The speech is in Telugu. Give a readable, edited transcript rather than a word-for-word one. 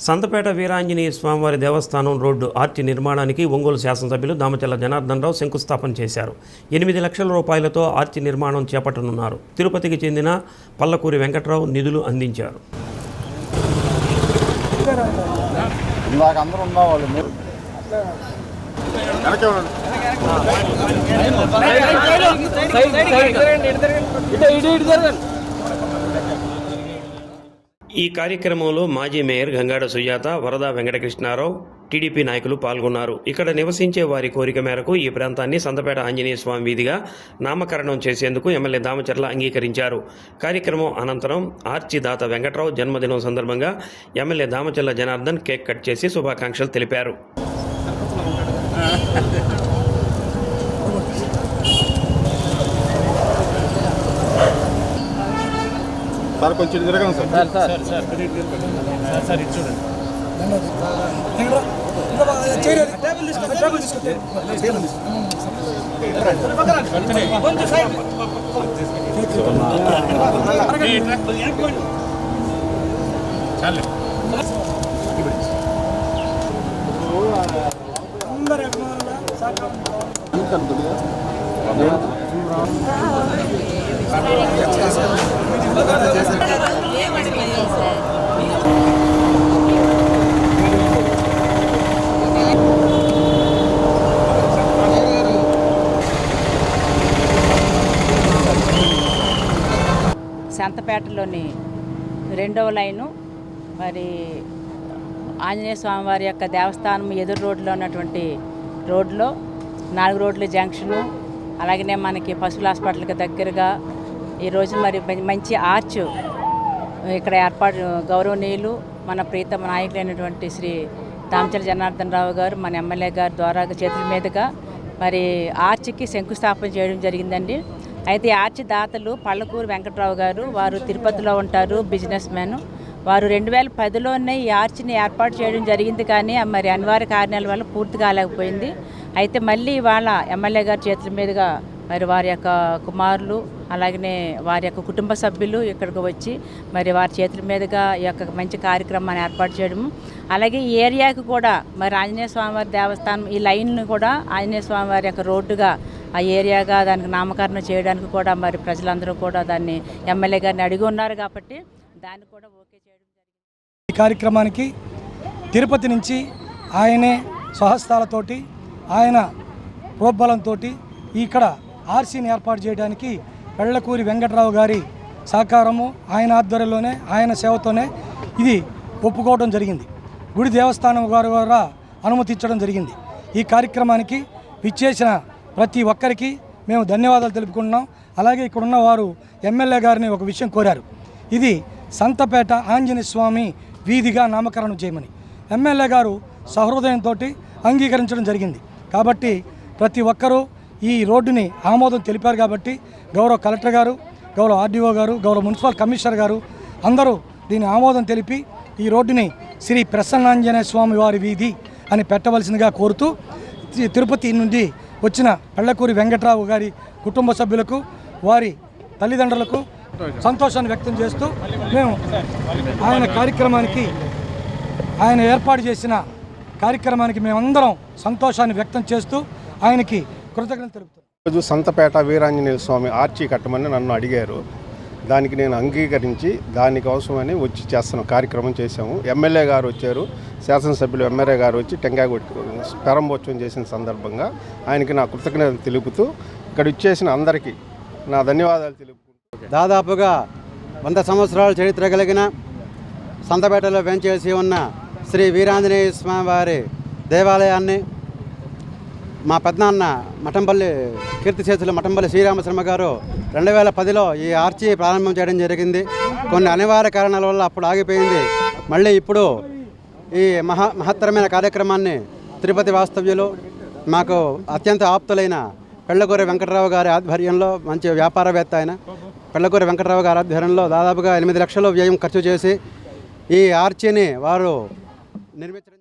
సంతపేట వీరాంజనేయ స్వామివారి దేవస్థానం రోడ్డు ఆర్చి నిర్మాణానికి ఒంగోలు శాసనసభ్యులు దామచర్ల జనార్దన్ రావు శంకుస్థాపన చేశారు. 8 లక్షల రూపాయలతో ఆర్చి నిర్మాణం చేపట్టనున్నారు. తిరుపతికి చెందిన పల్లకూరి వెంకట్రావు నిధులు అందించారు. ఈ కార్యక్రమంలో మాజీ మేయర్ గంగాడ సుజాత, వరద వెంకటకృష్ణారావు, టీడీపీ నాయకులు పాల్గొన్నారు. ఇక్కడ నివసించే వారి కోరిక మేరకు ఈ ప్రాంతాన్ని సంతపేట ఆంజనేయ స్వామి వీధిగా నామకరణం చేసేందుకు ఎమ్మెల్యే దామచర్ల అంగీకరించారు. కార్యక్రమం అనంతరం ఆర్చి దాత వెంకట్రావు జన్మదినం సందర్భంగా MLA Damacharla Janardhan cake cut చేసి శుభాకాంక్షలు తెలిపారు. సార్ కొంచెం తిరగండి సార్. సార్ ఇది చూడండి. సంతపేటలోని 2వ లైను మరి ఆంజనేయ స్వామివారి యొక్క దేవస్థానం ఎదురు రోడ్లో ఉన్నటువంటి రోడ్లో 4 రోడ్ల జంక్షను, అలాగనే మనకి పశువుల హాస్పిటల్కి దగ్గరగా ఈరోజు మరి మంచి ఆర్చ్ ఇక్కడ ఏర్పాటు గౌరవనీయులు మన ప్రీతమ నాయకులైనటువంటి శ్రీ దామచర్ల జనార్దన్ రావు గారు మన ఎమ్మెల్యే గారి ద్వారా చేతుల మీదుగా మరి ఆర్చ్కి శంకుస్థాపన చేయడం జరిగిందండి. అయితే ఆర్చి దాతలు పల్లకూరి వెంకట్రావు గారు, వారు తిరుపతిలో ఉంటారు, బిజినెస్ మ్యాన్. వారు 2010లోనే ఈ ఆర్చిని ఏర్పాటు చేయడం జరిగింది, కానీ మరి అనివార్య కారణాల వల్ల పూర్తి కాలేకపోయింది. అయితే మళ్ళీ ఇవాళ ఎమ్మెల్యే గారి చేతుల మీదుగా మరి వారి యొక్క కుమారులు అలాగనే వారి యొక్క కుటుంబ సభ్యులు ఇక్కడికి వచ్చి మరి వారి చేతుల మీదుగా ఈ యొక్క మంచి కార్యక్రమాన్ని ఏర్పాటు చేయడము, అలాగే ఈ ఏరియాకి కూడా మరి ఆంజనేయ స్వామివారి దేవస్థానం ఈ లైన్ను కూడా ఆంజనేయ స్వామివారి యొక్క రోడ్డుగా ఆ ఏరియాగా దానికి నామకరణం చేయడానికి కూడా మరి ప్రజలందరూ కూడా దాన్ని ఎమ్మెల్యే గారిని అడిగి ఉన్నారు కాబట్టి దాన్ని కూడా ఓకే చేయడం జరిగింది. ఈ కార్యక్రమానికి తిరుపతి నుంచి ఆయనే స్వహస్తాలతోటి ఆయన ప్రోద్బలంతో ఇక్కడ ఆర్సీని ఏర్పాటు చేయడానికి పెళ్లకూరి వెంకట్రావు గారి సహకారము, ఆయన ఆధ్వర్యంలోనే ఆయన సేవతోనే ఇది ఒప్పుకోవడం జరిగింది. గుడి దేవస్థానం గారి ద్వారా అనుమతించడం జరిగింది. ఈ కార్యక్రమానికి విచ్చేసిన ప్రతి ఒక్కరికి మేము ధన్యవాదాలు తెలుపుకుంటున్నాం. అలాగే ఇక్కడున్న వారు ఎమ్మెల్యే గారిని ఒక విషయం కోరారు, ఇది సంతపేట ఆంజనేయ స్వామి వీధిగా నామకరణం చేయమని. ఎమ్మెల్యే గారు సహృదయంతో అంగీకరించడం జరిగింది. కాబట్టి ప్రతి ఒక్కరూ ఈ రోడ్డుని ఆమోదం తెలిపారు. కాబట్టి గౌరవ కలెక్టర్ గారు, గౌరవ ఆర్డీఓ గారు, గౌరవ మున్సిపల్ కమిషనర్ గారు అందరూ దీని ఆమోదం తెలిపి ఈ రోడ్డుని శ్రీ ప్రసన్నాంజనేయ స్వామి వారి వీధి అని పెట్టవలసిందిగా కోరుతూ తిరుపతి నుండి వచ్చిన పెళ్లకూరి వెంకట్రావు గారి కుటుంబ సభ్యులకు, వారి తల్లిదండ్రులకు సంతోషాన్ని వ్యక్తం చేస్తూ మేము ఆయన కార్యక్రమానికి, ఆయన ఏర్పాటు చేసిన కార్యక్రమానికి మేమందరం సంతోషాన్ని వ్యక్తం చేస్తూ ఆయనకి కృతజ్ఞతలు తెలుపుతాం. ఈరోజు సంతపేట వీరాంజనేయ స్వామి ఆర్చి కట్టమని నన్ను అడిగారు. దానికి నేను అంగీకరించి దానికోసమని వచ్చి చేస్తున్న కార్యక్రమం చేశాము. ఎమ్మెల్యే గారు వచ్చారు, శాసనసభ్యులు ఎమ్మెల్యే గారు వచ్చి టెంకాయ ప్రారంభోత్సవం చేసిన సందర్భంగా ఆయనకి నా కృతజ్ఞతలు తెలుపుతూ ఇక్కడ ఇచ్చేసిన అందరికీ నా ధన్యవాదాలు తెలుపుకుంటూ, దాదాపుగా 100 సంవత్సరాల చరిత్ర కలిగిన సంతపేటలో వెంచేసి ఉన్న శ్రీ వీరాంజనేయ స్వామి వారి దేవాలయాన్ని మా పెద్దనాన్న మఠంపల్లి కీర్తిశేషులు మఠంపల్లి శ్రీరామశర్మ గారు 2010లో ఈ ఆర్చి ప్రారంభం చేయడం జరిగింది. కొన్ని అనివార్య కారణాల వల్ల అప్పుడు ఆగిపోయింది. మళ్ళీ ఇప్పుడు ఈ మహత్తరమైన కార్యక్రమాన్ని తిరుపతి వాస్తవ్యులు, మాకు అత్యంత ఆప్తులైన పెళ్లకూరి వెంకట్రావు గారి ఆధ్వర్యంలో, మంచి వ్యాపారవేత్త ఆయన పెళ్లకూరి వెంకట్రావు గారి ఆధ్వర్యంలో దాదాపుగా 8 లక్షలు వ్యయం ఖర్చు చేసి ఈ ఆర్చిని వారు నిర్మించడం